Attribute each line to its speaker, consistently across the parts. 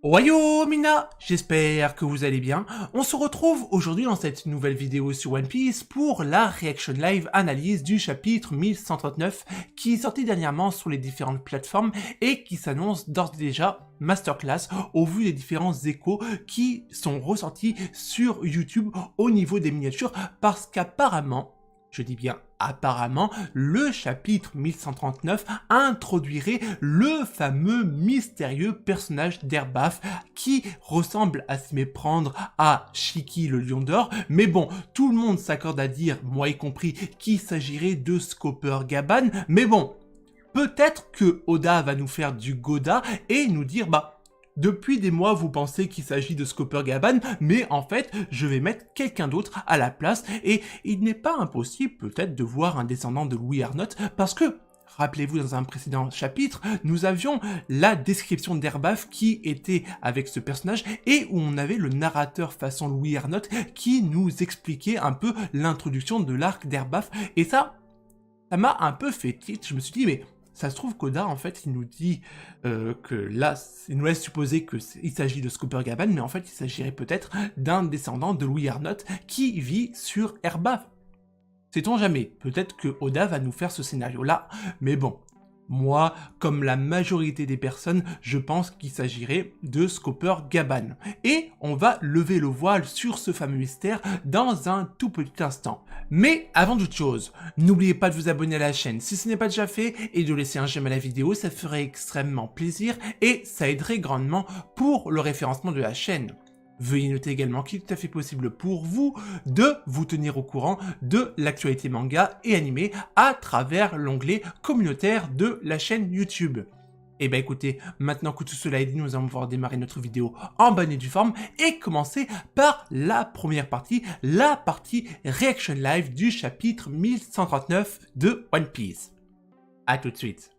Speaker 1: Mina, j'espère que vous allez bien. On se retrouve aujourd'hui dans cette nouvelle vidéo sur One Piece pour la Reaction Live analyse du chapitre 1139 qui est sorti dernièrement sur les différentes plateformes et qui s'annonce d'ores et déjà masterclass au vu des différents échos qui sont ressortis sur YouTube au niveau des miniatures parce qu'apparemment, je dis bien apparemment, le chapitre 1139 introduirait le fameux mystérieux personnage d'Airbaf qui ressemble à se méprendre à Shiki le Lion d'Or, mais bon, tout le monde s'accorde à dire, moi y compris, qu'il s'agirait de Scopper Gaban, mais bon, peut-être que Oda va nous faire du Goda et nous dire, depuis des mois, vous pensez qu'il s'agit de Scopper Gaban, mais en fait, je vais mettre quelqu'un d'autre à la place, et il n'est pas impossible peut-être de voir un descendant de Louis Arnott, parce que, rappelez-vous dans un précédent chapitre, nous avions la description d'Airbaf qui était avec ce personnage, et où on avait le narrateur façon Louis Arnott qui nous expliquait un peu l'introduction de l'arc d'Airbaf, et ça m'a un peu fait tilt, je me suis dit, mais ça se trouve qu'Oda, en fait, il nous dit que là, il nous laisse supposer qu'il s'agit de Scopper Gaban, mais en fait, il s'agirait peut-être d'un descendant de Louis Arnott qui vit sur Airbaf. Sait-on jamais, peut-être que Oda va nous faire ce scénario-là, mais bon, moi, comme la majorité des personnes, je pense qu'il s'agirait de Scopper Gaban. Et on va lever le voile sur ce fameux mystère dans un tout petit instant. Mais avant toute chose, n'oubliez pas de vous abonner à la chaîne si ce n'est pas déjà fait et de laisser un j'aime à la vidéo, ça ferait extrêmement plaisir et ça aiderait grandement pour le référencement de la chaîne. Veuillez noter également qu'il est tout à fait possible pour vous de vous tenir au courant de l'actualité manga et animé à travers l'onglet communautaire de la chaîne YouTube. Et bah écoutez, maintenant que tout cela est dit, nous allons pouvoir démarrer notre vidéo en bonne et due forme et commencer par la première partie, la partie Reaction Live du chapitre 1139 de One Piece. A tout de suite.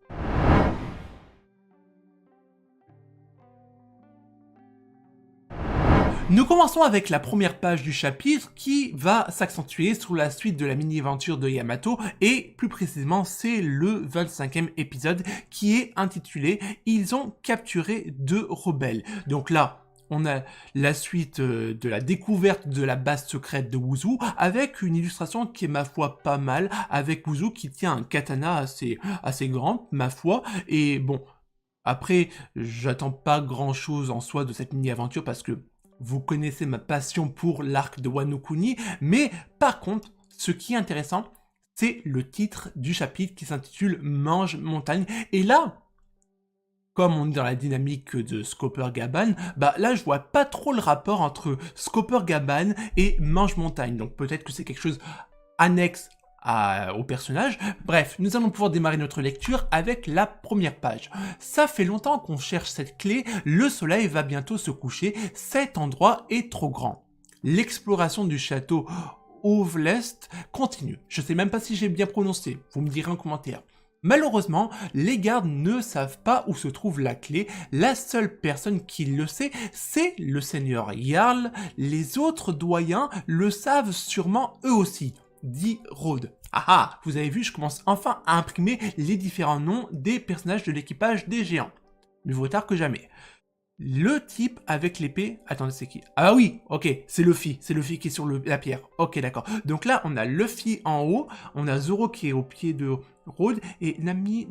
Speaker 1: Nous commençons avec la première page du chapitre qui va s'accentuer sur la suite de la mini-aventure de Yamato et plus précisément c'est le 25e épisode qui est intitulé « Ils ont capturé 2 rebelles ». Donc là, on a la suite de la découverte de la base secrète de Wuzu avec une illustration qui est ma foi pas mal, avec Wuzu qui tient un katana assez grand, ma foi, et bon, après j'attends pas grand chose en soi de cette mini-aventure parce que vous connaissez ma passion pour l'arc de Wano Kuni, mais par contre, ce qui est intéressant, c'est le titre du chapitre qui s'intitule « Mange Montagne ». Et là, comme on est dans la dynamique de Scopper Gaban, là je vois pas trop le rapport entre Scopper Gaban et Mange Montagne. Donc peut-être que c'est quelque chose annexe au personnage. Bref, nous allons pouvoir démarrer notre lecture avec la première page. Ça fait longtemps qu'on cherche cette clé, le soleil va bientôt se coucher, cet endroit est trop grand. L'exploration du château Ovlest continue. Je sais même pas si j'ai bien prononcé, vous me direz en commentaire. Malheureusement, les gardes ne savent pas où se trouve la clé, la seule personne qui le sait, c'est le seigneur Jarl, les autres doyens le savent sûrement eux aussi, dit Rhodes. Ah, vous avez vu, je commence enfin à imprimer les différents noms des personnages de l'équipage des géants. Mieux vaut tard que jamais. Le type avec l'épée... Attendez, c'est qui? Ah oui, ok, c'est Luffy qui est sur la pierre. Ok, d'accord. Donc là, on a Luffy en haut, on a Zoro qui est au pied de Rhodes, et Nami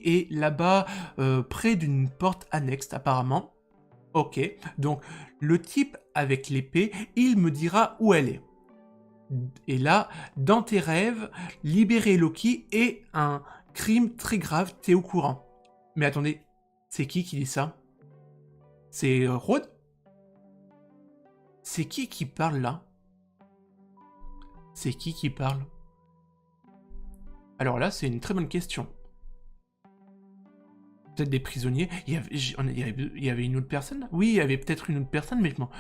Speaker 1: est là-bas, près d'une porte annexe, apparemment. Ok, donc le type avec l'épée, il me dira où elle est. Et là, dans tes rêves, libérer Loki est un crime très grave, t'es au courant. Mais attendez, c'est qui dit ça? C'est Rhodes? C'est qui parle là? C'est qui parle? Alors là, c'est une très bonne question. Peut-être des prisonniers? Il y avait une autre personne? Oui, il y avait peut-être une autre personne, mais je m'en...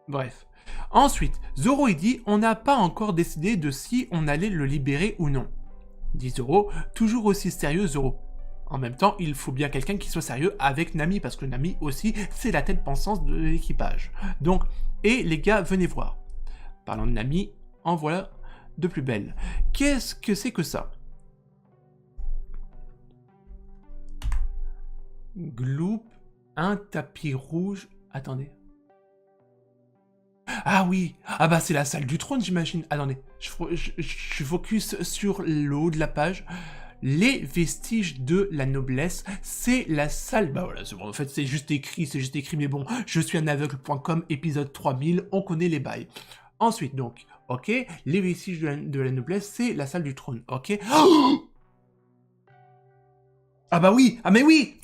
Speaker 1: Bref. Ensuite, Zoro il dit « On n'a pas encore décidé de si on allait le libérer ou non ». Dit Zoro, toujours aussi sérieux Zoro. En même temps, il faut bien quelqu'un qui soit sérieux avec Nami, parce que Nami aussi, c'est la tête pensante de l'équipage. Donc, et les gars, venez voir. Parlant de Nami, en voilà de plus belle. Qu'est-ce que c'est que ça? Gloop, un tapis rouge. Attendez. Ah oui, ah bah c'est la salle du trône, j'imagine. Attendez, je focus sur le haut de la page. Les vestiges de la noblesse, c'est la salle... Bah voilà, bon, en fait c'est juste écrit, mais bon, je suis un aveugle.com, épisode 3000, on connaît les bails. Ensuite donc, ok, les vestiges de la noblesse, c'est la salle du trône, ok. Ah bah oui, ah mais oui,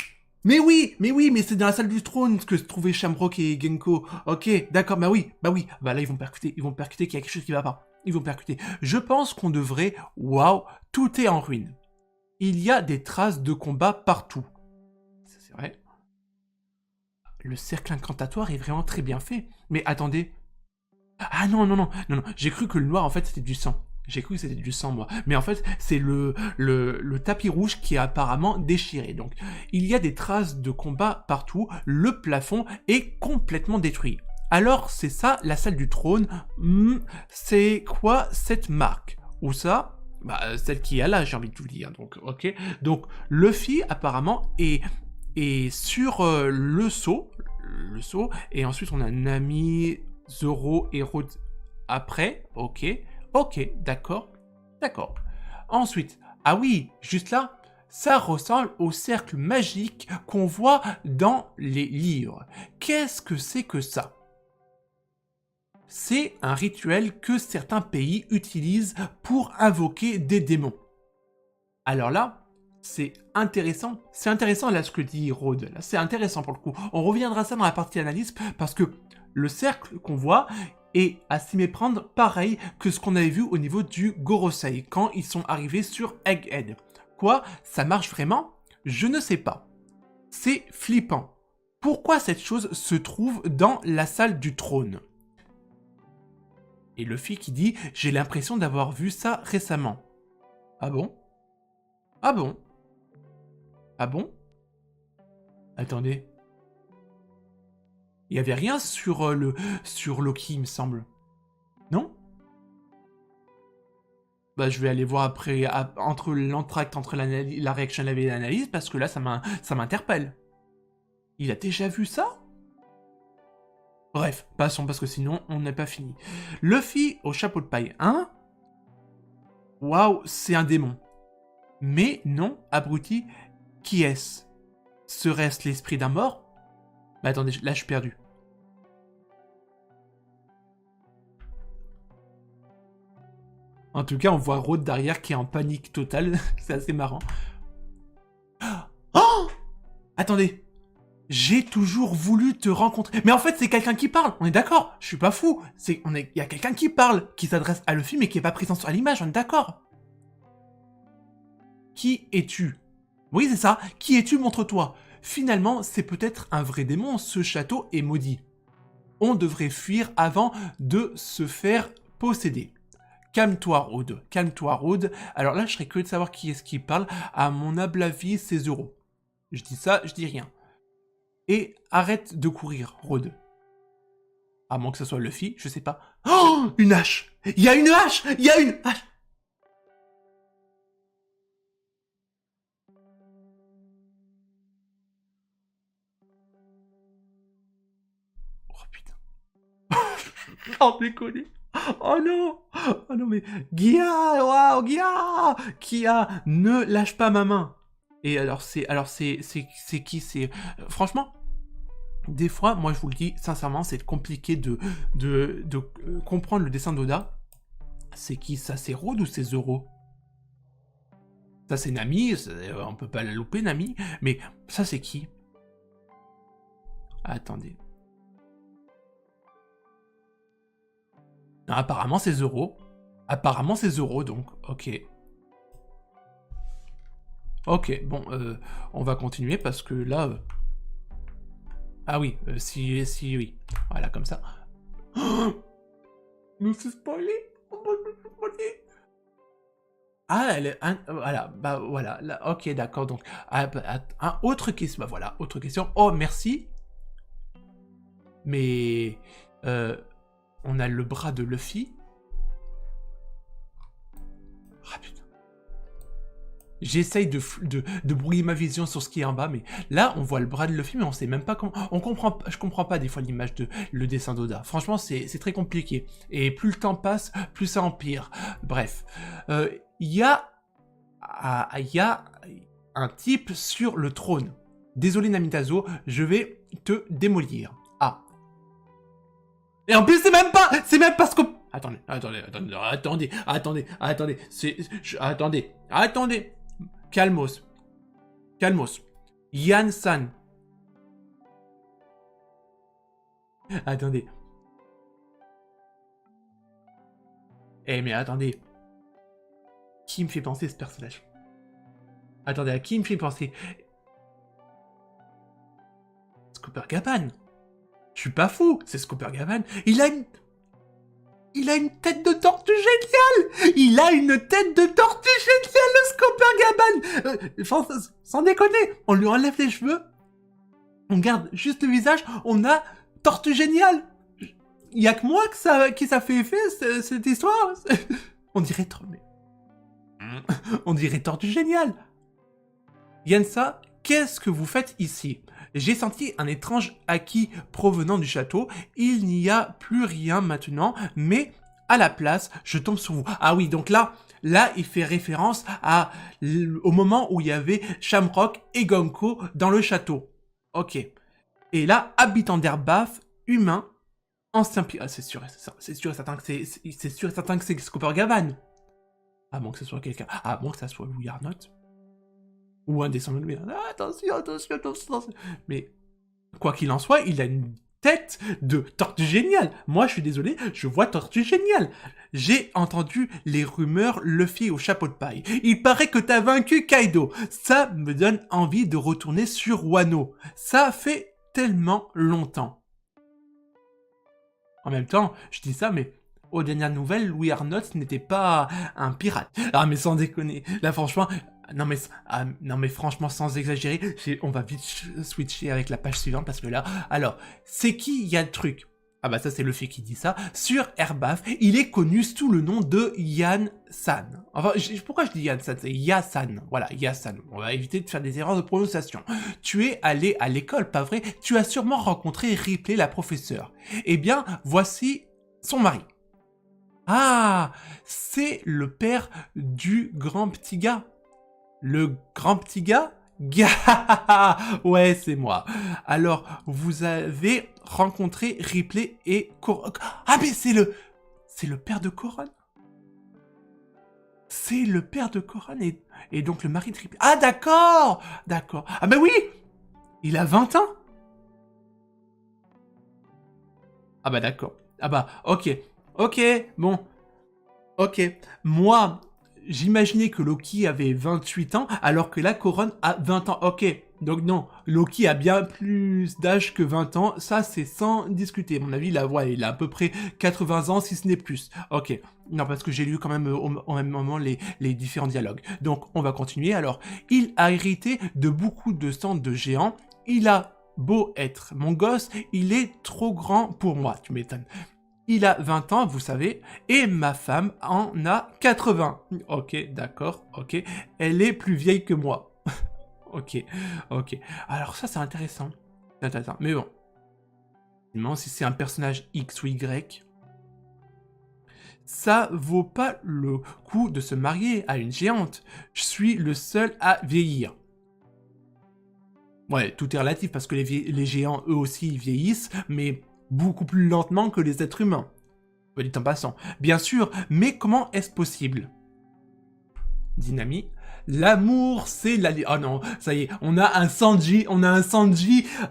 Speaker 1: mais c'est dans la salle du trône que se trouvaient Shamrock et Genko. Ok, d'accord, bah là ils vont percuter qu'il y a quelque chose qui va pas. Ils vont percuter. Je pense qu'on devrait, waouh, tout est en ruine. Il y a des traces de combat partout. Ça c'est vrai. Le cercle incantatoire est vraiment très bien fait. Mais attendez. Ah non, j'ai cru que le noir en fait c'était du sang. J'ai cru que c'était du sang, moi. Mais en fait, c'est le tapis rouge qui est apparemment déchiré. Donc, il y a des traces de combat partout. Le plafond est complètement détruit. Alors, c'est ça, la salle du trône. C'est quoi cette marque? Ou ça? Bah, celle qui est là, j'ai envie de vous dire. Donc, ok. Donc, Luffy, apparemment, est sur le seau. Le seau. Et ensuite, on a Nami, Zoro et Rod après. Ok. Ok, d'accord, d'accord. Ensuite, ah oui, juste là, ça ressemble au cercle magique qu'on voit dans les livres. Qu'est-ce que c'est que ça? C'est un rituel que certains pays utilisent pour invoquer des démons. Alors là, c'est intéressant là ce que dit Rod, là c'est intéressant pour le coup. On reviendra ça dans la partie analyse parce que le cercle qu'on voit et à s'y méprendre pareil que ce qu'on avait vu au niveau du Gorosei, quand ils sont arrivés sur Egghead. Quoi? Ça marche vraiment? Je ne sais pas. C'est flippant. Pourquoi cette chose se trouve dans la salle du trône? Et Luffy qui dit « J'ai l'impression d'avoir vu ça récemment. » Ah bon? Ah bon? Ah bon? Attendez. Il n'y avait rien sur Loki, il me semble. Non? Bah, je vais aller voir après, entre l'entracte, entre la réaction live et l'analyse, parce que là, ça m'interpelle. Il a déjà vu ça? Bref, passons, parce que sinon, on n'est pas fini. Luffy au chapeau de paille, hein? Waouh, c'est un démon. Mais non, abruti, qui est-ce? Serait-ce l'esprit d'un mort? Mais attendez, là, je suis perdu. En tout cas, on voit Rod derrière qui est en panique totale. C'est assez marrant. Oh! Attendez. J'ai toujours voulu te rencontrer. Mais en fait, c'est quelqu'un qui parle. On est d'accord. Je suis pas fou. Il y a quelqu'un qui parle, qui s'adresse à Luffy, mais qui est pas présent sur l'image. On est d'accord. Qui es-tu? Oui, c'est ça. Qui es-tu? Montre-toi. Finalement, c'est peut-être un vrai démon. Ce château est maudit. On devrait fuir avant de se faire posséder. Calme-toi, Rod. Calme-toi, Rod. Alors là, je serais curieux de savoir qui est-ce qui parle. À mon humble avis, c'est Zoro. Je dis ça, je dis rien. Et arrête de courir, Rod. À moins que ce soit Luffy, je sais pas. Oh, une hache! Il y a une hache! Il y a une hache! Oh putain. Oh déconner. Oh non! Oh non mais... Gia! Waouh, Gia! Gia! Ne lâche pas ma main! Et alors c'est qui? C'est... Franchement, des fois, moi je vous le dis, sincèrement, c'est compliqué de comprendre le dessin d'Oda. C'est qui ça? C'est Rod ou c'est Zoro? Ça c'est Nami, on peut pas la louper Nami, mais ça c'est qui? Attendez. Non, apparemment c'est Zoro. Apparemment c'est Zoro donc, ok. Ok, bon, on va continuer parce que là... Ah oui, si, oui. Voilà, comme ça. Oh, me fais spoiler. Ah, voilà, bah voilà, là, ok, d'accord, donc, autre question, bah voilà, autre question. Oh, merci. Mais, on a le bras de Luffy. Ah putain. J'essaye de brouiller ma vision sur ce qui est en bas, mais là, on voit le bras de Luffy, mais on sait même pas comment... je comprends pas des fois l'image le dessin d'Oda. Franchement, c'est très compliqué. Et plus le temps passe, plus ça empire. Bref. Il y a un type sur le trône. Désolé Namitazo, je vais te démolir. Ah. Et en plus, c'est même pas ce que... Attendez. Calmos. Yann-san. Attendez. Eh mais attendez. Qui me fait penser ce personnage? Attendez, à qui me fait penser? Scooper Gavan. Je suis pas fou, c'est Scooper Gavan. Il a une tête de tortue géniale. Il a une tête de tortue géniale, le Scooper Gavan. Sans déconner, on lui enlève les cheveux, on garde juste le visage, on a tortue géniale. Il y a que moi qui ça fait effet cette histoire. On dirait trop, mais on dirait tortue géniale. Yansa, qu'est-ce que vous faites ici? J'ai senti un étrange acquis provenant du château. Il n'y a plus rien maintenant, mais à la place, je tombe sur vous. Ah oui, donc là, il fait référence au moment où il y avait Shamrock et Gonko dans le château. Ok. Et là, habitant d'Erbaf, humain, ancien pirate. C'est sûr et certain que c'est Scooper Gavan. À moins que ce soit quelqu'un. À moins que ça soit Louis Arnott. Ou un descendant de Miller. Attention. Mais, quoi qu'il en soit, il a une tête de tortue géniale. Moi, je suis désolé, je vois tortue géniale. J'ai entendu les rumeurs Luffy au chapeau de paille. Il paraît que t'as vaincu Kaido. Ça me donne envie de retourner sur Wano. Ça fait tellement longtemps. En même temps, je dis ça, mais... aux dernières nouvelles, Louis Arnott n'était pas un pirate. Ah, mais sans déconner. Là, franchement... Non mais franchement, sans exagérer, on va vite switcher avec la page suivante, parce que là... Alors, c'est qui il y a le truc? Ah bah ça, c'est Luffy qui dit ça. Sur Erbaf, il est connu sous le nom de Yann-san. Enfin, pourquoi je dis Yann-san? C'est Yasan. Voilà, Yasan. On va éviter de faire des erreurs de prononciation. Tu es allé à l'école, pas vrai? Tu as sûrement rencontré Ripley, la professeure. Eh bien, voici son mari. Ah, c'est le père du grand petit gars. Le grand petit gars? Ouais, c'est moi. Alors, vous avez rencontré Ripley et Coron. Ah, mais c'est le père de Coron. C'est le père de Coron et donc le mari de Ripley. Ah, d'accord. Ah, ben oui, il a 20 ans. Ah bah d'accord. Ah bah, ok, bon. Ok, moi... J'imaginais que Loki avait 28 ans, alors que là, Coron a 20 ans. Ok, donc non, Loki a bien plus d'âge que 20 ans, ça c'est sans discuter. À mon avis, il a à peu près 80 ans, si ce n'est plus. Ok, non, parce que j'ai lu quand même au même moment les différents dialogues. Donc, on va continuer. Alors, il a hérité de beaucoup de sang de géants. Il a beau être mon gosse, il est trop grand pour moi, tu m'étonnes. Il a 20 ans, vous savez, et ma femme en a 80. Ok, d'accord, ok. Elle est plus vieille que moi. ok. Alors ça, c'est intéressant. Attends, mais bon. Finalement, si c'est un personnage X ou Y, ça vaut pas le coup de se marier à une géante. Je suis le seul à vieillir. Ouais, tout est relatif, parce que les géants, eux aussi, vieillissent, mais... beaucoup plus lentement que les êtres humains. Dit en passant. Bien sûr, mais comment est-ce possible? Dynami. L'amour, c'est la... Oh non, ça y est, on a un Sanji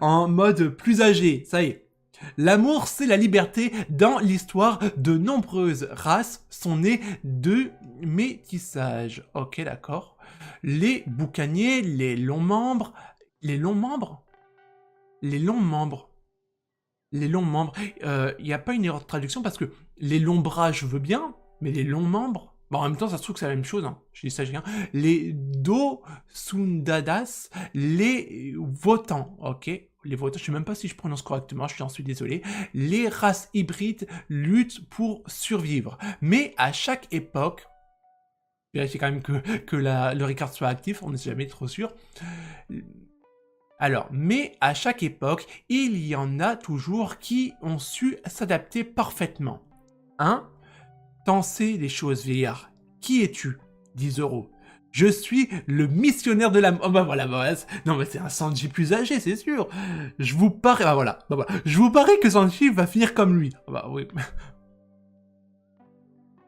Speaker 1: en mode plus âgé, ça y est. L'amour, c'est la liberté. Dans l'histoire, de nombreuses races sont nées de métissage. Ok, d'accord. Les boucaniers, les longs membres... Les longs membres, il n'y a pas une erreur de traduction parce que les longs bras, je veux bien, mais les longs membres, bon, en même temps, ça se trouve que c'est la même chose, hein. Je dis ça, j'ai rien. Les dosundadas, les votants, ok? Les votants, je sais même pas si je prononce correctement, je suis désolé. Les races hybrides luttent pour survivre. Mais à chaque époque, Vérifier quand même que le record soit actif, on n'est jamais trop sûr. Alors, mais à chaque époque, il y en a toujours qui ont su s'adapter parfaitement. 1. Pensez les choses, vieillard. Qui es-tu? 10 euros. Je suis le missionnaire de l'âme. Oh bah voilà, non mais c'est un Sanji plus âgé, c'est sûr. Je vous parie, voilà. Je vous parie que Sanji va finir comme lui. Bah oui.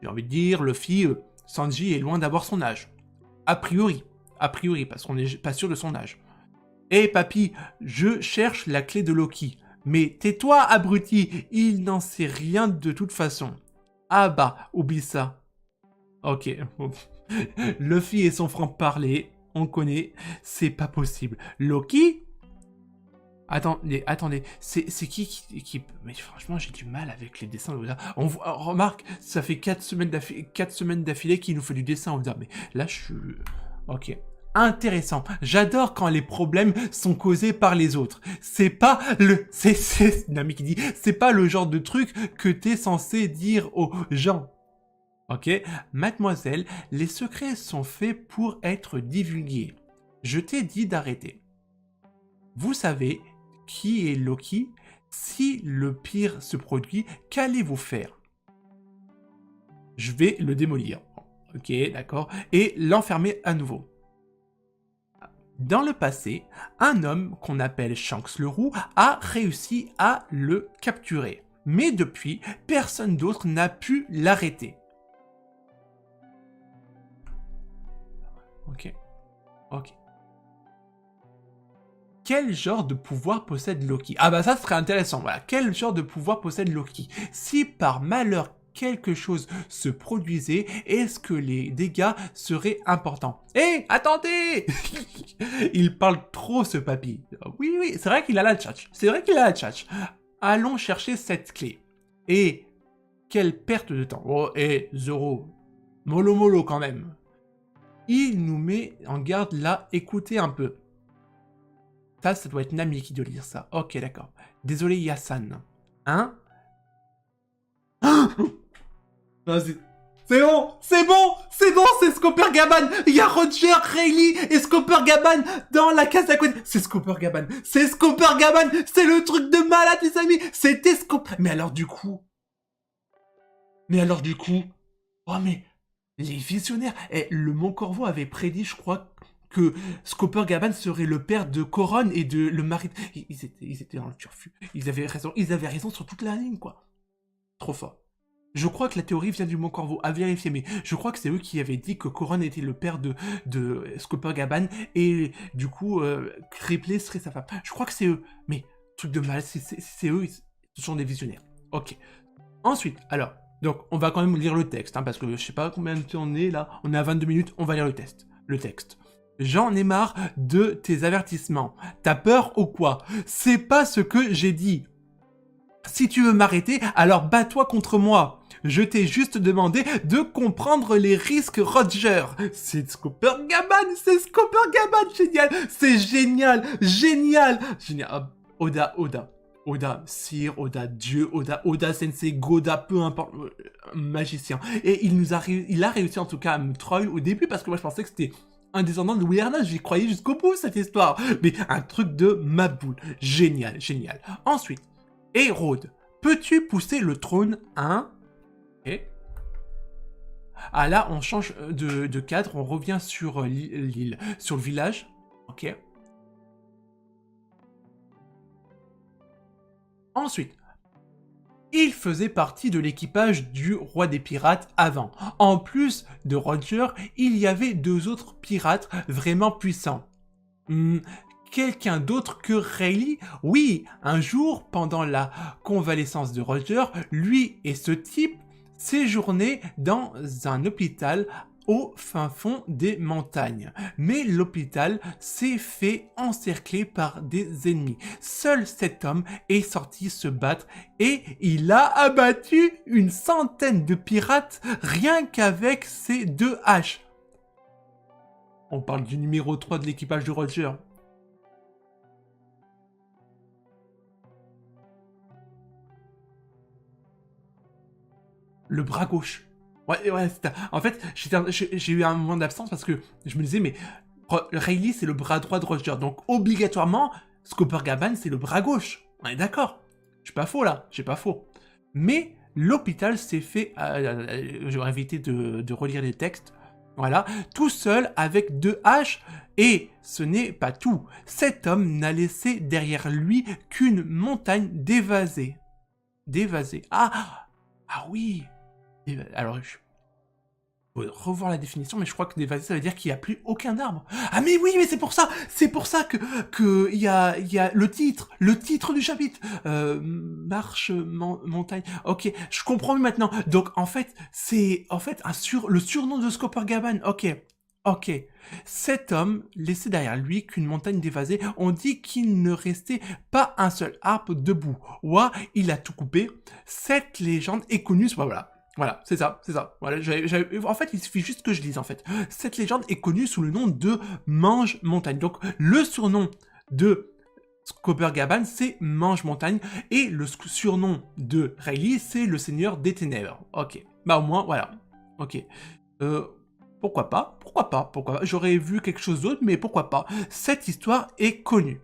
Speaker 1: J'ai envie de dire, Luffy, Sanji est loin d'avoir son âge. A priori, parce qu'on n'est pas sûr de son âge. Eh papy, je cherche la clé de Loki. Mais tais-toi, abruti, il n'en sait rien de toute façon. Ah bah, oublie ça. Ok. Luffy et son franc-parler, on connaît, c'est pas possible. Loki? Attendez, c'est qui... Mais franchement, j'ai du mal avec les dessins Oda. Remarque, ça fait 4 semaines d'affilée qu'il nous fait du dessin Oda. Mais là, je suis... Ok. Intéressant. J'adore quand les problèmes sont causés par les autres. C'est pas le... C'est Nami qui dit... C'est pas le genre de truc que t'es censé dire aux gens. Ok, mademoiselle, les secrets sont faits pour être divulgués. Je t'ai dit d'arrêter. Vous savez qui est Loki? Si le pire se produit, qu'allez-vous faire? Je vais le démolir. Ok, d'accord. Et l'enfermer à nouveau. Dans le passé, un homme qu'on appelle Shanks le Roux a réussi à le capturer. Mais depuis, personne d'autre n'a pu l'arrêter. Ok. Quel genre de pouvoir possède Loki? Ah bah ça serait intéressant, voilà. Quel genre de pouvoir possède Loki? Si par malheur quelque chose se produisait, est-ce que les dégâts seraient importants? Hé, attendez. Il parle trop ce papy. Oui, c'est vrai qu'il a la tchatch. Allons chercher cette clé. Et quelle perte de temps. Oh, et Zoro. Mollo quand même. Il nous met en garde là, écoutez un peu. Ça doit être Nami qui doit lire ça. Ok, d'accord. Désolé, Yasan. Hein? C'est bon, c'est Scooper Gaban. Il y a Roger, Rayleigh et Scooper Gaban dans la case d'à côté. C'est Scooper Gaban, c'est le truc de malade, les amis. C'était Scooper. Mais alors du coup, oh mais les visionnaires. Le Mont Corvo avait prédit, je crois, que Scooper Gaban serait le père de Coron et de le mari. Ils étaient dans le turfu. Ils avaient raison sur toute la ligne, quoi. Trop fort. Je crois que la théorie vient du Mont Corvo, à vérifier, mais je crois que c'est eux qui avaient dit que Coron était le père de Scooper Gaban et du coup, Ripley serait sa femme. Je crois que c'est eux, mais truc de mal, c'est eux, ce sont des visionnaires. Ok. Ensuite, alors, donc on va quand même lire le texte, hein, parce que je sais pas combien de temps on est là, on est à 22 minutes, on va lire le texte. J'en ai marre de tes avertissements. T'as peur ou quoi? C'est pas ce que j'ai dit. Si tu veux m'arrêter, alors bats-toi contre moi. Je t'ai juste demandé de comprendre les risques, Roger. C'est Scooper Gaban, génial. C'est génial. Ah, Oda, Sir, Oda, Dieu, Oda Sensei, Goda, peu importe, magicien. Et il a réussi en tout cas à me troll au début parce que moi je pensais que c'était un descendant de Louis Erna, j'y croyais jusqu'au bout cette histoire. Mais un truc de ma boule. Génial. Ensuite, Hérode, peux-tu pousser le trône, hein? Ok. Ah là, on change de cadre, on revient sur l'île, sur le village. Ok. Ensuite, il faisait partie de l'équipage du roi des pirates avant. En plus de Roger, il y avait 2 autres pirates vraiment puissants. Quelqu'un d'autre que Rayleigh? Oui, un jour, pendant la convalescence de Roger, lui et ce type séjournaient dans un hôpital au fin fond des montagnes. Mais l'hôpital s'est fait encercler par des ennemis. Seul cet homme est sorti se battre et il a abattu une centaine de pirates rien qu'avec ses 2 haches. On parle du numéro 3 de l'équipage de Roger. Le bras gauche. Ouais, en fait, j'ai eu un moment d'absence parce que je me disais, mais Rayleigh, c'est le bras droit de Roger, donc obligatoirement, Scooper Gaban, c'est le bras gauche. On est d'accord. Je suis pas faux là, j'ai pas faux. Mais l'hôpital s'est fait, j'aurais évité de relire les textes, voilà, tout seul avec 2 haches, et ce n'est pas tout. Cet homme n'a laissé derrière lui qu'une montagne d'évasés. D'évasés. Ah oui. Alors, je faut revoir la définition, mais je crois que d'évasé, ça veut dire qu'il n'y a plus aucun arbre. Ah mais oui, mais c'est pour ça que il y a le titre du chapitre, montagne. Ok, je comprends mieux maintenant. Donc en fait, c'est le surnom de Scooper Gaban. Ok. Cet homme laissait derrière lui qu'une montagne d'évasés. On dit qu'il ne restait pas un seul arbre debout. Ouah, il a tout coupé. Cette légende est connue. Voilà, c'est ça. Voilà, en fait, il suffit juste que je dise, en fait. Cette légende est connue sous le nom de Mange-Montagne. Donc, le surnom de Scooper Gaban, c'est Mange-Montagne. Et le surnom de Rayleigh, c'est le Seigneur des Ténèbres. Ok. Bah, au moins, voilà. Ok. Pourquoi pas. J'aurais vu quelque chose d'autre, mais pourquoi pas. Cette histoire est connue.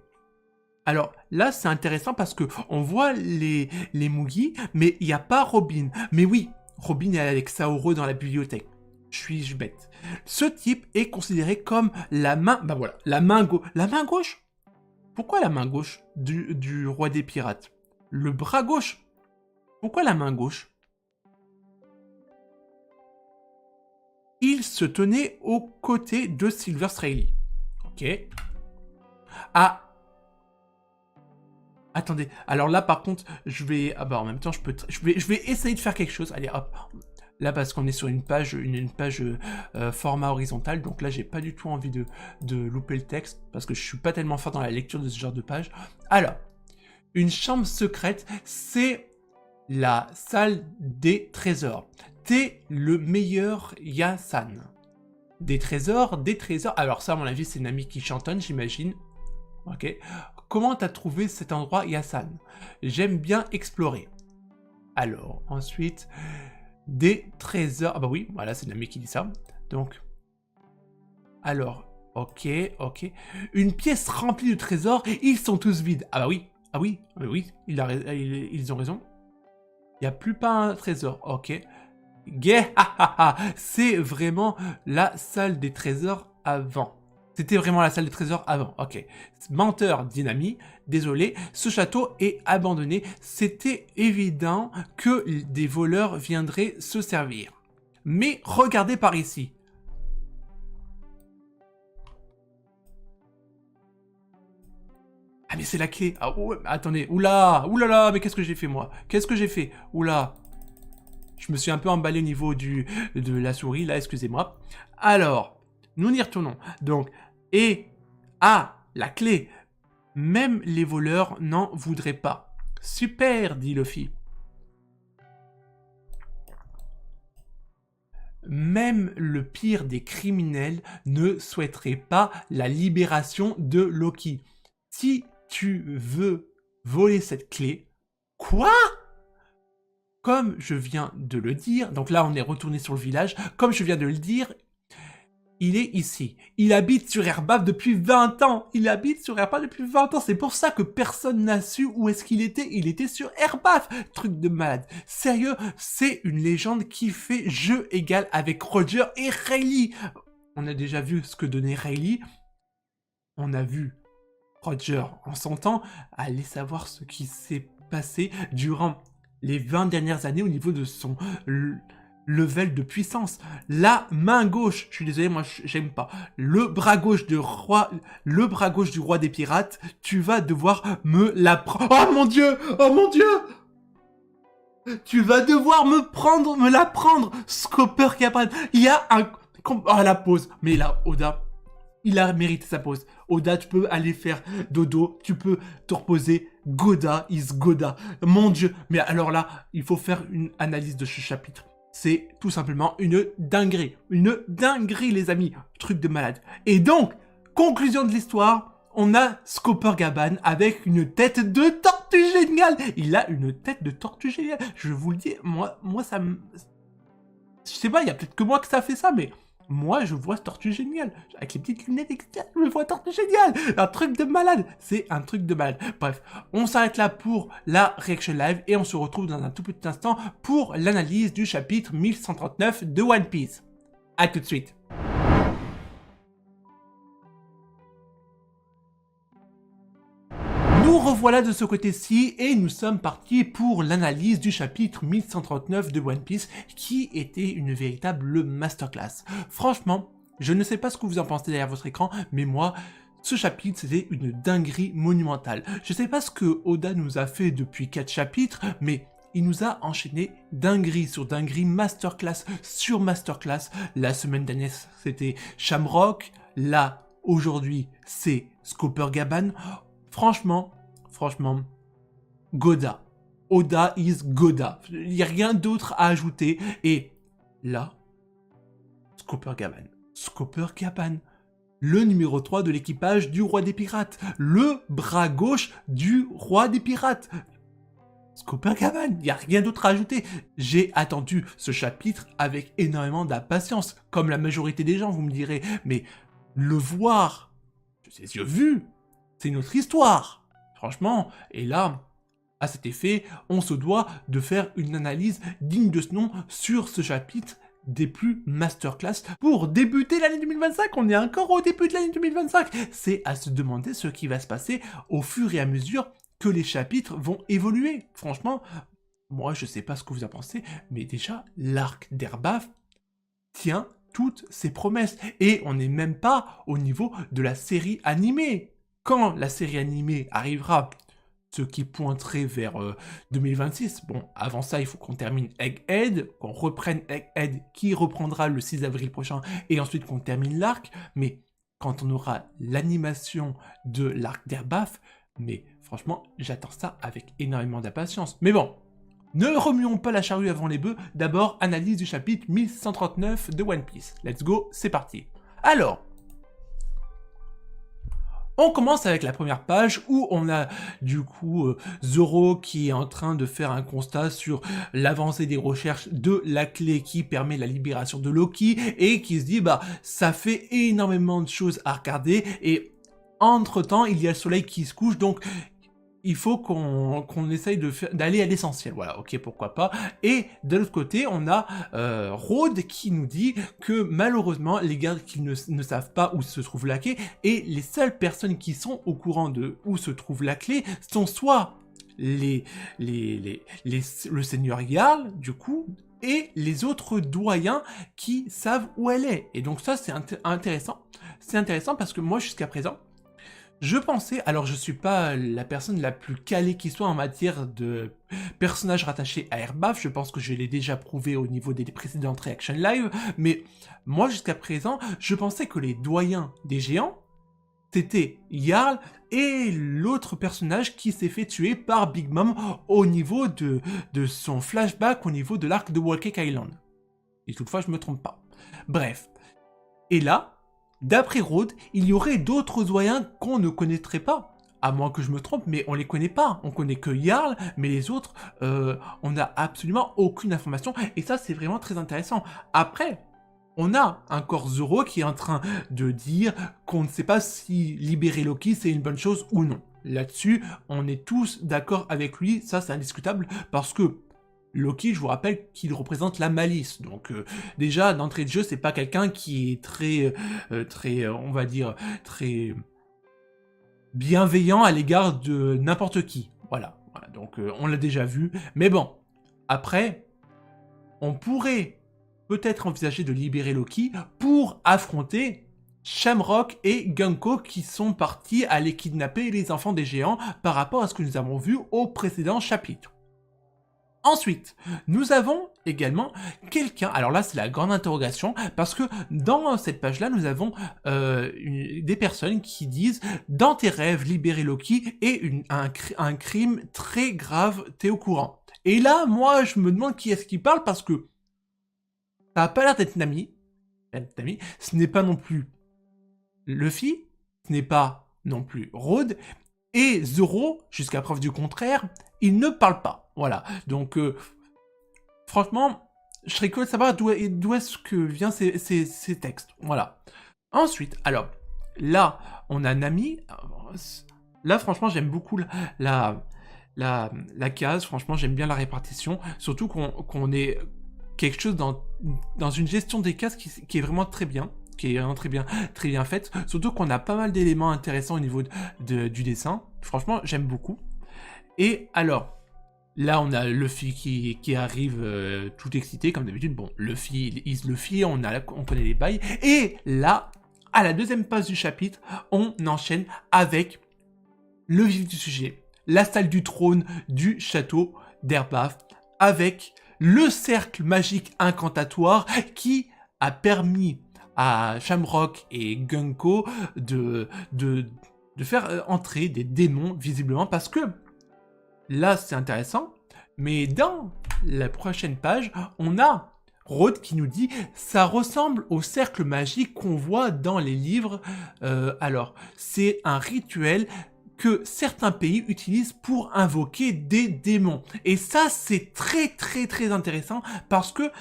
Speaker 1: Alors là, c'est intéressant parce que on voit les Moogie, mais il n'y a pas Robin. Mais oui, Robin est avec Saoro dans la bibliothèque. Suis-je bête? Ce type est considéré comme la main... Bah voilà, la main gauche? Pourquoi la main gauche du roi des pirates? Le bras gauche? Pourquoi la main gauche? Il se tenait aux côtés de Silver Rayleigh. Ok. Ah, attendez, alors là par contre, je vais... Ah bah en même temps, je vais essayer de faire quelque chose. Allez hop, là parce qu'on est sur une page format horizontal, donc là j'ai pas du tout envie de louper le texte, parce que je suis pas tellement fort dans la lecture de ce genre de page. Alors, une chambre secrète, c'est la salle des trésors. T'es le meilleur Yasan. Des trésors. Alors ça à mon avis c'est une amie qui chantonne, j'imagine. Ok. Comment t'as trouvé cet endroit, Yasan? J'aime bien explorer. Alors, ensuite, des trésors... Ah bah oui, voilà, c'est une amie qui dit ça. Donc, alors, ok. Une pièce remplie de trésors, ils sont tous vides. Ah bah oui, ils ont raison. Il n'y a plus pas un trésor, ok. Gay, c'est vraiment la salle des trésors avant. C'était vraiment la salle des trésors avant, ok. Menteur, Dynami, désolé, ce château est abandonné. C'était évident que des voleurs viendraient se servir. Mais regardez par ici. Ah mais c'est la clé. Ah ouais, attendez, oulala, mais qu'est-ce que j'ai fait moi? Qu'est-ce que j'ai fait? Oula. Je me suis un peu emballé au niveau de la souris, là, excusez-moi. Alors, nous y retournons. Donc, la clé. Même les voleurs n'en voudraient pas. Super, dit Luffy. Même le pire des criminels ne souhaiterait pas la libération de Loki. Si tu veux voler cette clé... Quoi ? Comme je viens de le dire, donc là on est retourné sur le village, comme je viens de le dire, il est ici. Il habite sur Erbaf depuis 20 ans. C'est pour ça que personne n'a su où est-ce qu'il était. Il était sur Erbaf. Truc de malade. Sérieux, c'est une légende qui fait jeu égal avec Roger et Rayleigh. On a déjà vu ce que donnait Rayleigh. On a vu Roger en son temps. Allez savoir ce qui s'est passé durant les 20 dernières années au niveau de son level de puissance. La main gauche, je suis désolé, moi j'aime pas. Le bras gauche du roi des pirates, tu vas devoir me la prendre. Oh mon dieu! Tu vas devoir me la prendre, Scooper Gaban. Il y a un... Oh, la pause. Mais là, Oda, il a mérité sa pause. Oda, tu peux aller faire dodo, tu peux te reposer. Goda is Goda. Mon dieu. Mais alors là, il faut faire une analyse de ce chapitre. C'est tout simplement une dinguerie. Une dinguerie, les amis. Truc de malade. Et donc, conclusion de l'histoire, on a Scooper Gaban avec une tête de tortue géniale. Il a une tête de tortue géniale. Je vous le dis, moi ça me... Je sais pas, il y a peut-être que moi que ça fait ça, mais moi, je vois Tortue Géniale. Avec les petites lunettes externes, je vois Tortue Géniale. Un truc de malade. C'est un truc de malade. Bref, on s'arrête là pour la Reaction Live et on se retrouve dans un tout petit instant pour l'analyse du chapitre 1139 de One Piece. A tout de suite. Nous revoilà de ce côté-ci et nous sommes partis pour l'analyse du chapitre 1139 de One Piece qui était une véritable masterclass. Franchement, je ne sais pas ce que vous en pensez derrière votre écran, mais moi, ce chapitre c'était une dinguerie monumentale. Je sais pas ce que Oda nous a fait depuis 4 chapitres, mais il nous a enchaîné dinguerie sur dinguerie, masterclass sur masterclass. La semaine dernière c'était Shamrock, là aujourd'hui c'est Copacabana. Franchement, Goda. Oda is Goda. Il n'y a rien d'autre à ajouter. Et là, Copacabana. Le numéro 3 de l'équipage du roi des pirates. Le bras gauche du roi des pirates. Copacabana, il n'y a rien d'autre à ajouter. J'ai attendu ce chapitre avec énormément d'impatience. Comme la majorité des gens, vous me direz. Mais le voir, de ses yeux vus, c'est une autre histoire. Franchement, et là, à cet effet, on se doit de faire une analyse digne de ce nom sur ce chapitre des plus masterclass pour débuter l'année 2025. On est encore au début de l'année 2025. C'est à se demander ce qui va se passer au fur et à mesure que les chapitres vont évoluer. Franchement, moi je sais pas ce que vous en pensez, mais déjà l'arc d'Erbaf tient toutes ses promesses. Et on n'est même pas au niveau de la série animée. Quand la série animée arrivera, ce qui pointerait vers 2026, bon, avant ça, il faut qu'on termine Egghead, qu'on reprenne Egghead, qui reprendra le 6 avril prochain, et ensuite qu'on termine l'arc, mais quand on aura l'animation de l'arc d'Erbaf, mais franchement, j'attends ça avec énormément d'impatience. Mais bon, ne remuons pas la charrue avant les bœufs, d'abord, analyse du chapitre 1139 de One Piece. Let's go, c'est parti. Alors, on commence avec la première page où on a du coup Zoro qui est en train de faire un constat sur l'avancée des recherches de la clé qui permet la libération de Loki et qui se dit bah ça fait énormément de choses à regarder et entre temps il y a le soleil qui se couche donc il faut qu'on essaye d'aller à l'essentiel, voilà, ok, pourquoi pas. Et de l'autre côté, on a Rhodes qui nous dit que malheureusement, les gardes qui ne savent pas où se trouve la clé, et les seules personnes qui sont au courant de où se trouve la clé sont soit le seigneur Jarl, du coup, et les autres doyens qui savent où elle est. Et donc ça, c'est intéressant. C'est intéressant parce que moi, jusqu'à présent, je pensais, alors je suis pas la personne la plus calée qui soit en matière de personnages rattachés à Erbaf, je pense que je l'ai déjà prouvé au niveau des précédentes Reaction Live, mais moi jusqu'à présent, je pensais que les doyens des géants, c'était Jarl et l'autre personnage qui s'est fait tuer par Big Mom au niveau de son flashback, au niveau de l'arc de Whole Cake Island. Et toutefois, je me trompe pas. Bref. Et là, d'après Rhodes, il y aurait d'autres doyens qu'on ne connaîtrait pas. À moins que je me trompe, mais on les connaît pas. On connaît que Jarl, mais les autres, on n'a absolument aucune information. Et ça, c'est vraiment très intéressant. Après, on a encore Zoro qui est en train de dire qu'on ne sait pas si libérer Loki, c'est une bonne chose ou non. Là-dessus, on est tous d'accord avec lui. Ça, c'est indiscutable parce que Loki, je vous rappelle qu'il représente la malice, donc déjà d'entrée de jeu, c'est pas quelqu'un qui est très, on va dire, très bienveillant à l'égard de n'importe qui. Voilà, donc on l'a déjà vu, mais bon, après, on pourrait peut-être envisager de libérer Loki pour affronter Shamrock et Gunko qui sont partis aller kidnapper les enfants des géants par rapport à ce que nous avons vu au précédent chapitre. Ensuite, nous avons également quelqu'un, alors là c'est la grande interrogation, parce que dans cette page-là, nous avons des personnes qui disent « Dans tes rêves, libérer Loki est un crime très grave, t'es au courant ». Et là, moi, je me demande qui est-ce qui parle, parce que ça n'a pas l'air d'être Nami, ce n'est pas non plus Luffy, ce n'est pas non plus Rhodes, et Zoro, jusqu'à preuve du contraire, il ne parle pas. Voilà, donc franchement, je serais curieux de savoir d'où est-ce que viennent ces textes. Voilà. Ensuite, alors, là, on a Nami. Là, franchement, j'aime beaucoup la, la case. Franchement, j'aime bien la répartition. Surtout qu'on ait quelque chose dans une gestion des cases qui est vraiment très bien. Qui est vraiment très bien faite. Surtout qu'on a pas mal d'éléments intéressants au niveau du dessin. Franchement, j'aime beaucoup. Et alors, là, on a Luffy qui arrive tout excité, comme d'habitude. Bon, Luffy, Luffy, on connaît les bails. Et là, à la deuxième page du chapitre, on enchaîne avec le vif du sujet. La salle du trône du château d'Earthpath, avec le cercle magique incantatoire qui a permis à Shamrock et Gunko de faire entrer des démons, visiblement, parce que là, c'est intéressant, mais dans la prochaine page, on a Road qui nous dit « Ça ressemble au cercle magique qu'on voit dans les livres. Alors, c'est un rituel que certains pays utilisent pour invoquer des démons. » Et ça, c'est très intéressant, parce que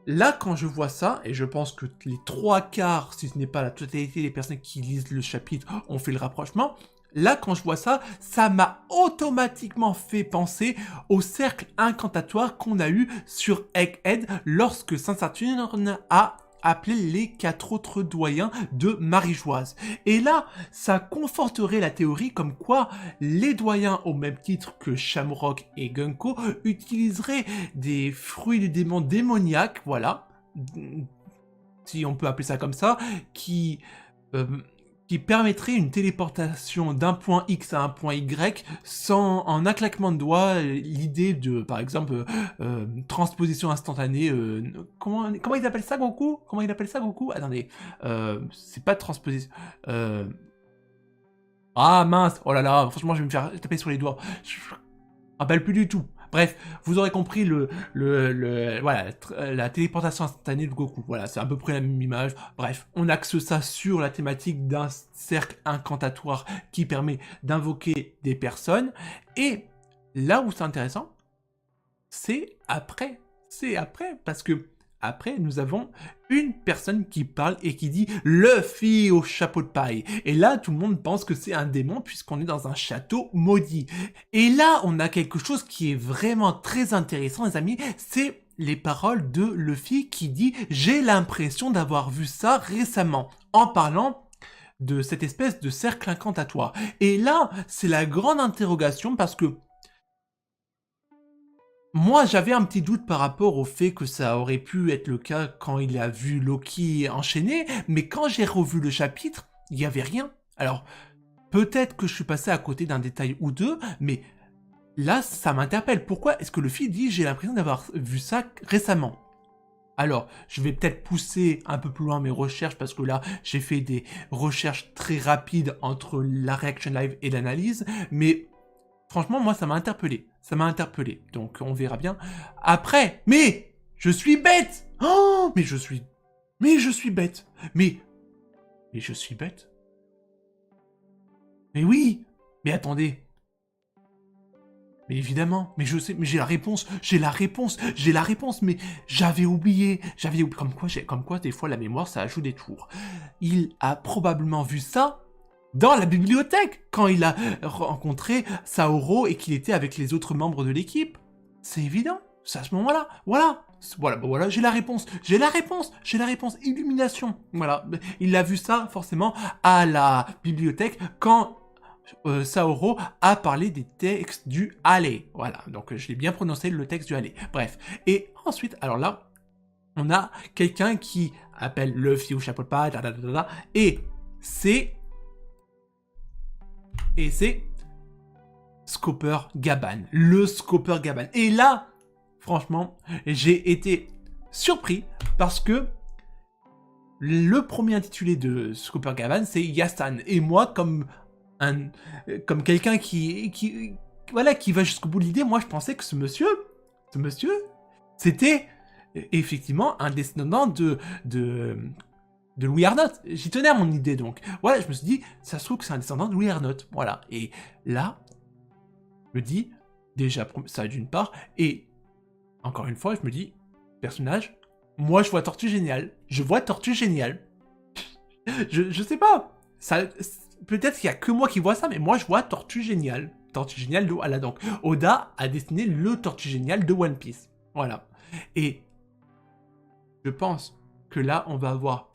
Speaker 1: là, quand je vois ça, et je pense que les 3/4, si ce n'est pas la totalité des personnes qui lisent le chapitre, ont fait le rapprochement, là, quand je vois ça, ça m'a automatiquement fait penser au cercle incantatoire qu'on a eu sur Egghead lorsque Saint-Saturne a appelé les 4 autres doyens de Marie-Joise. Et là, ça conforterait la théorie comme quoi les doyens, au même titre que Shamrock et Gunko, utiliseraient des fruits du démon démoniaques, voilà, si on peut appeler ça comme ça, qui permettrait une téléportation d'un point X à un point Y en un claquement de doigts. L'idée de, par exemple, transposition instantanée. Comment ils appellent ça, Goku? Comment il appelle ça, Goku? Attendez, c'est pas transposition. Ah mince, oh là là, franchement, je vais me faire taper sur les doigts. Je me rappelle plus du tout. Bref, vous aurez compris voilà, la téléportation instantanée de Goku. Voilà, c'est à peu près la même image. Bref, on axe ça sur la thématique d'un cercle incantatoire qui permet d'invoquer des personnes. Et là où c'est intéressant, c'est après. C'est après, parce que après, nous avons une personne qui parle et qui dit « Luffy au chapeau de paille ». Et là, tout le monde pense que c'est un démon puisqu'on est dans un château maudit. Et là, on a quelque chose qui est vraiment très intéressant, les amis. C'est les paroles de Luffy qui dit « J'ai l'impression d'avoir vu ça récemment » en parlant de cette espèce de cercle incantatoire. Et là, c'est la grande interrogation parce que moi, j'avais un petit doute par rapport au fait que ça aurait pu être le cas quand il a vu Loki enchaîner, mais quand j'ai revu le chapitre, il n'y avait rien. Alors, peut-être que je suis passé à côté d'un détail ou deux, mais là, ça m'interpelle. Pourquoi est-ce que Luffy dit « j'ai l'impression d'avoir vu ça récemment » ? Alors, je vais peut-être pousser un peu plus loin mes recherches, parce que là, j'ai fait des recherches très rapides entre la reaction live et l'analyse, mais franchement, moi, ça m'a interpellé. Ça m'a interpellé. Donc, on verra bien. Après, mais je suis bête. Oh, mais je suis bête. Mais je suis bête. Mais oui. Mais attendez. Mais évidemment. Mais je sais. Mais j'ai la réponse. Mais j'avais oublié. Comme quoi, des fois, la mémoire, ça ajoute des tours. Il a probablement vu ça dans la bibliothèque, quand il a rencontré Saoro et qu'il était avec les autres membres de l'équipe. C'est évident, c'est à ce moment-là. Voilà, j'ai la réponse. Illumination. Voilà, il a vu ça forcément à la bibliothèque quand Saoro a parlé des textes du Allez. Voilà, donc je l'ai bien prononcé, le texte du Allez. Bref, et ensuite, alors là, on a quelqu'un qui appelle Luffy au chapeau de paille, et c'est Scooper Gaban, le Scooper Gaban. Et là, franchement, j'ai été surpris parce que le premier intitulé de Scooper Gaban, c'est Yasan. Et moi, comme quelqu'un qui va jusqu'au bout de l'idée, moi je pensais que ce monsieur, c'était effectivement un descendant de Louis Arnott. J'y tenais à mon idée, donc. Voilà, je me suis dit, ça se trouve que c'est un descendant de Louis Arnott. Voilà. Et là, je me dis, déjà, ça d'une part, et encore une fois, je me dis, personnage Moi, je vois Tortue Géniale. Je vois Tortue Géniale. Je sais pas. Ça, peut-être qu'il y a que moi qui vois ça, mais moi, je vois Tortue Géniale. Tortue Géniale de... Voilà, donc, Oda a dessiné le Tortue Génial de One Piece. Voilà. Et je pense que là, on va avoir...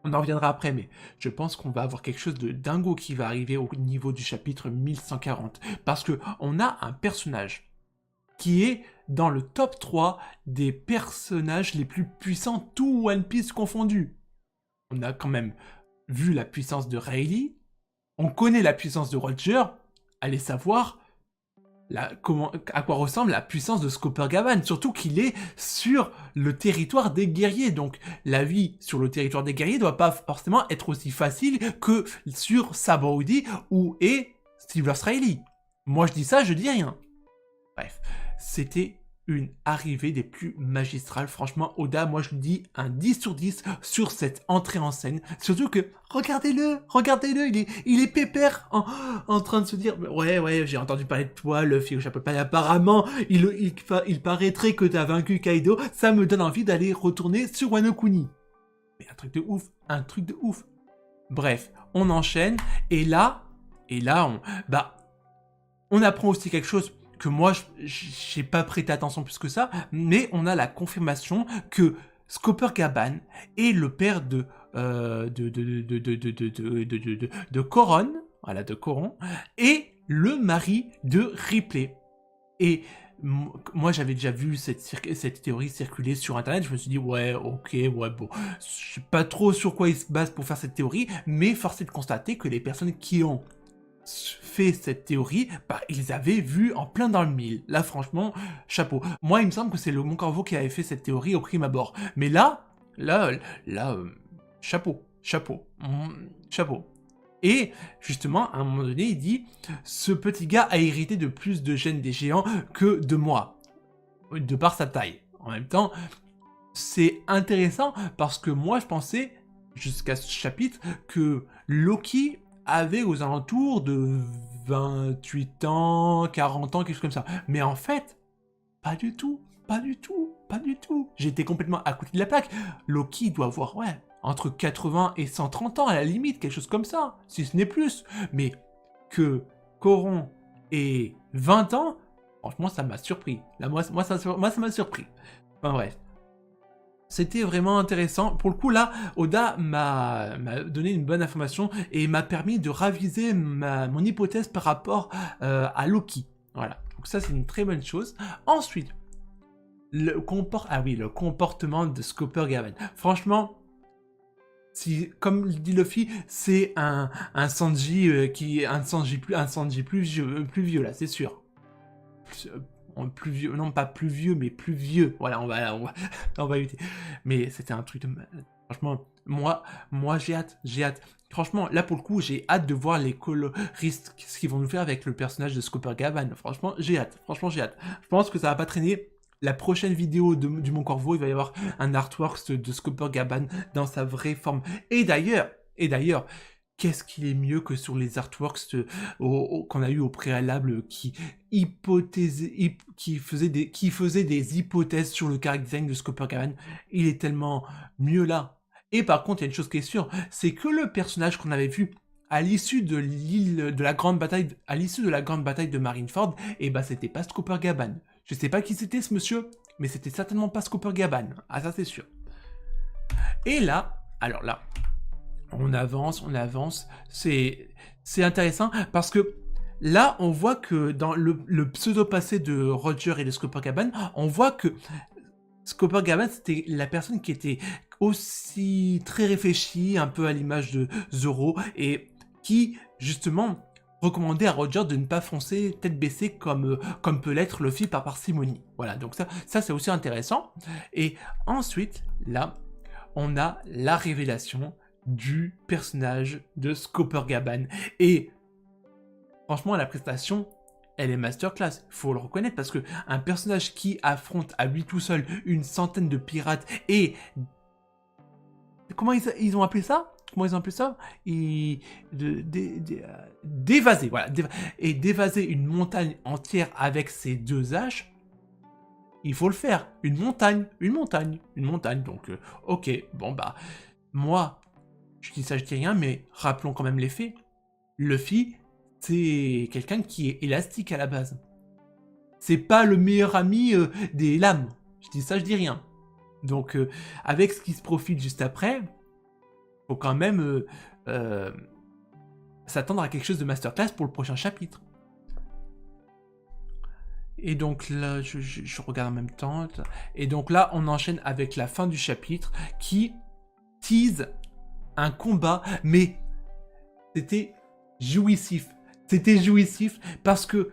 Speaker 1: On en reviendra après, mais je pense qu'on va avoir quelque chose de dingo qui va arriver au niveau du chapitre 1140. Parce que on a un personnage qui est dans le top 3 des personnages les plus puissants, tout One Piece confondu. On a quand même vu la puissance de Rayleigh, on connaît la puissance de Roger, allez savoir à quoi ressemble la puissance de Skopper-Gavan, surtout qu'il est sur le territoire des guerriers, donc la vie sur le territoire des guerriers doit pas forcément être aussi facile que sur Sabaody ou est Silver Rayleigh. Moi je dis ça, je dis rien. Bref, c'était une arrivée des plus magistrales. Franchement, Oda, moi je lui dis un 10 sur 10 sur cette entrée en scène. Surtout que, regardez-le, il est pépère en train de se dire, ouais, j'ai entendu parler de toi, Luffy au chapeau de paille, apparemment, il paraîtrait que t'as vaincu Kaido, ça me donne envie d'aller retourner sur Wano Kuni. Mais un truc de ouf. Bref, on enchaîne, et là, on apprend aussi quelque chose que moi, j'ai pas prêté attention plus que ça, mais on a la confirmation que Skopper-Gaban est le père de Coron, voilà, de Coron, et le mari de Ripley. Et moi, j'avais déjà vu cette théorie circuler sur Internet, je me suis dit, ouais, ok, ouais, bon, je sais pas trop sur quoi il se base pour faire cette théorie, mais force est de constater que les personnes qui ont fait cette théorie, bah, ils avaient vu en plein dans le mille. Là, franchement, chapeau. Moi, il me semble que c'est le Mon Corvo qui avait fait cette théorie au prime abord. Mais là, chapeau. Et justement, à un moment donné, il dit « Ce petit gars a hérité de plus de gènes des géants que de moi, de par sa taille. » En même temps, c'est intéressant parce que moi, je pensais, jusqu'à ce chapitre, que Loki avait aux alentours de 28 ans, 40 ans, quelque chose comme ça. Mais en fait, pas du tout. J'étais complètement à côté de la plaque. Loki doit avoir, ouais, entre 80 et 130 ans à la limite, quelque chose comme ça, si ce n'est plus. Mais que Coron ait 20 ans, franchement, ça m'a surpris. Là, moi, ça m'a surpris. Enfin bref. C'était vraiment intéressant. Pour le coup, là, Oda m'a donné une bonne information et m'a permis de raviser mon hypothèse par rapport à Loki. Voilà. Donc ça, c'est une très bonne chose. Ensuite, le comportement de Skopper-Gavan. Franchement, comme dit Luffy, c'est un Sanji plus vieux là, c'est sûr. Plus vieux, non pas plus vieux, mais plus vieux. Voilà, on va éviter. Mais c'était un truc de... Franchement, moi j'ai hâte. Franchement, là pour le coup, j'ai hâte de voir les coloristes, ce qu'ils vont nous faire avec le personnage de Skopper-Gavan. Franchement, j'ai hâte. Je pense que ça va pas traîner. La prochaine vidéo du Mon Corvo, il va y avoir un artwork de Skopper-Gavan dans sa vraie forme. Et d'ailleurs, qu'est-ce qu'il est mieux que sur les artworks qu'on a eu au préalable qui faisaient des hypothèses sur le character design de Skopper-Gavan. Il est tellement mieux là. Et par contre, il y a une chose qui est sûre, c'est que le personnage qu'on avait vu à l'issue de la grande bataille de Marineford, et bah c'était pas Skopper-Gavan. Je sais pas qui c'était ce monsieur, mais c'était certainement pas Skopper-Gavan. Ah ça c'est sûr. Et là, alors là, on avance, c'est intéressant parce que là, on voit que dans le pseudo-passé de Roger et de Skopper-Gavan, on voit que Skopper-Gavan, c'était la personne qui était aussi très réfléchie, un peu à l'image de Zoro, et qui, justement, recommandait à Roger de ne pas foncer tête baissée comme peut l'être Luffy par parcimonie. Voilà, donc ça c'est aussi intéressant. Et ensuite, là, on a la révélation du personnage de Skopper-Gavan. Et franchement, la prestation, elle est masterclass, faut le reconnaître, parce que un personnage qui affronte à lui tout seul une centaine de pirates et... Comment ils ont appelé ça? D'évaser, voilà. Et d'évaser une montagne entière avec ses deux haches. il faut le faire. Une montagne. Donc, ok, bon bah, moi, je dis ça, je dis rien, mais rappelons quand même les faits. Luffy, c'est quelqu'un qui est élastique à la base. C'est pas le meilleur ami des lames. Je dis ça, je dis rien. Donc, avec ce qui se profile juste après, faut quand même s'attendre à quelque chose de masterclass pour le prochain chapitre. Et donc là, je regarde en même temps. Et donc là, on enchaîne avec la fin du chapitre qui tease un combat, mais c'était jouissif. C'était jouissif parce que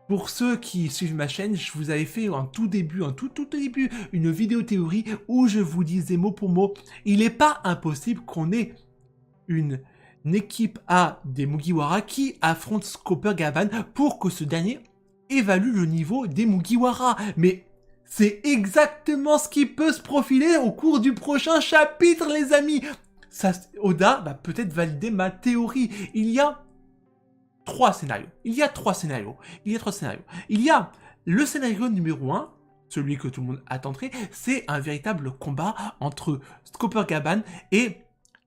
Speaker 1: pour ceux qui suivent ma chaîne, je vous avais fait en tout début, une vidéo théorie où je vous disais mot pour mot, il n'est pas impossible qu'on ait une équipe A des Mugiwara qui affronte Scopper Gaban pour que ce dernier évalue le niveau des Mugiwara. Mais c'est exactement ce qui peut se profiler au cours du prochain chapitre, les amis. Ça, Oda va peut-être valider ma théorie. Il y a trois scénarios. Il y a le scénario numéro 1, celui que tout le monde attendrait, c'est un véritable combat entre Scopper Gaban et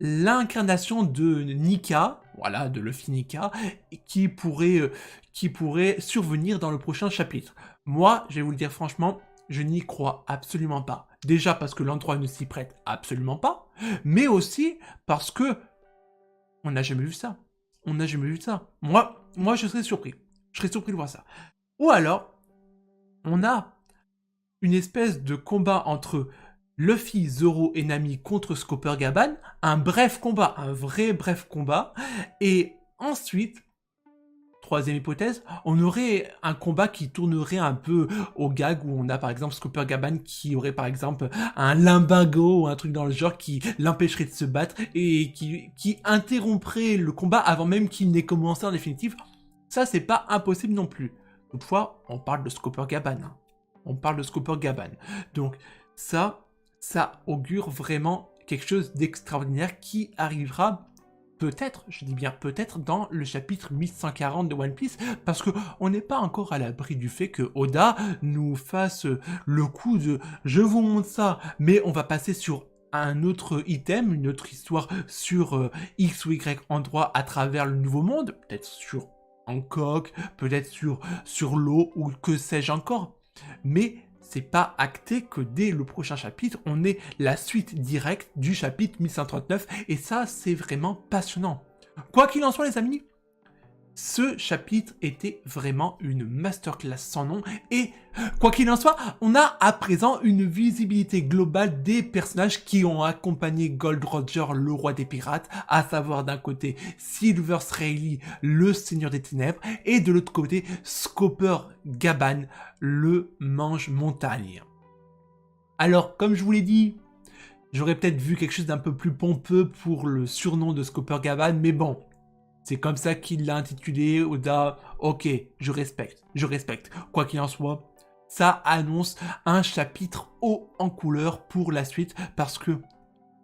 Speaker 1: l'incarnation de Nika, voilà, de Luffy Nika, qui pourrait survenir dans le prochain chapitre. Moi, je vais vous le dire franchement, je n'y crois absolument pas. Déjà parce que l'endroit ne s'y prête absolument pas, mais aussi parce que on n'a jamais vu ça. Moi, je serais surpris. Je serais surpris de voir ça. Ou alors, on a une espèce de combat entre Luffy, Zoro et Nami contre Scopper Gaban, un vrai bref combat, et ensuite, troisième hypothèse, on aurait un combat qui tournerait un peu au gag, où on a par exemple Scopper Gaban qui aurait par exemple un limbago ou un truc dans le genre qui l'empêcherait de se battre et qui interromprait le combat avant même qu'il n'ait commencé en définitive. Ça, c'est pas impossible non plus. Toutefois, on parle de Scopper Gaban. Donc ça augure vraiment quelque chose d'extraordinaire qui arrivera peut-être, je dis bien peut-être, dans le chapitre 1140 de One Piece, parce que on n'est pas encore à l'abri du fait que Oda nous fasse le coup de « je vous montre ça, mais on va passer sur un autre item, une autre histoire sur X ou Y endroit à travers le Nouveau Monde, peut-être sur Hancock, peut-être sur l'eau, ou que sais-je encore. » Mais c'est pas acté que dès le prochain chapitre, on ait la suite directe du chapitre 1139, et ça, c'est vraiment passionnant. Quoi qu'il en soit, les amis, ce chapitre était vraiment une masterclass sans nom, et quoi qu'il en soit, on a à présent une visibilité globale des personnages qui ont accompagné Gold Roger, le roi des pirates, à savoir d'un côté Silver Rayleigh, le seigneur des ténèbres, et de l'autre côté Scopper Gaban, le mange-montagne. Alors, comme je vous l'ai dit, j'aurais peut-être vu quelque chose d'un peu plus pompeux pour le surnom de Scopper Gaban, mais bon, c'est comme ça qu'il l'a intitulé, Oda. Ok, je respecte. Quoi qu'il en soit, ça annonce un chapitre haut en couleur pour la suite, parce que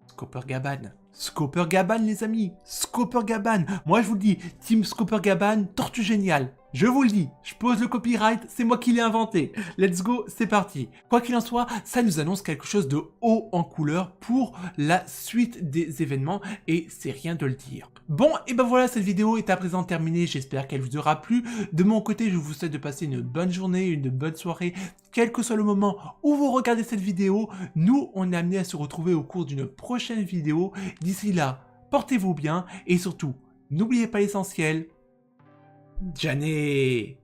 Speaker 1: Scopper Gaban, les amis, Scopper Gaban. Moi, je vous le dis, Team Scopper Gaban, tortue géniale. Je vous le dis, je pose le copyright, c'est moi qui l'ai inventé. Let's go, c'est parti. Quoi qu'il en soit, ça nous annonce quelque chose de haut en couleur pour la suite des événements, et c'est rien de le dire. Bon, et ben voilà, cette vidéo est à présent terminée, j'espère qu'elle vous aura plu. De mon côté, je vous souhaite de passer une bonne journée, une bonne soirée, quel que soit le moment où vous regardez cette vidéo. Nous, on est amenés à se retrouver au cours d'une prochaine vidéo. D'ici là, portez-vous bien, et surtout, n'oubliez pas l'essentiel. Jané!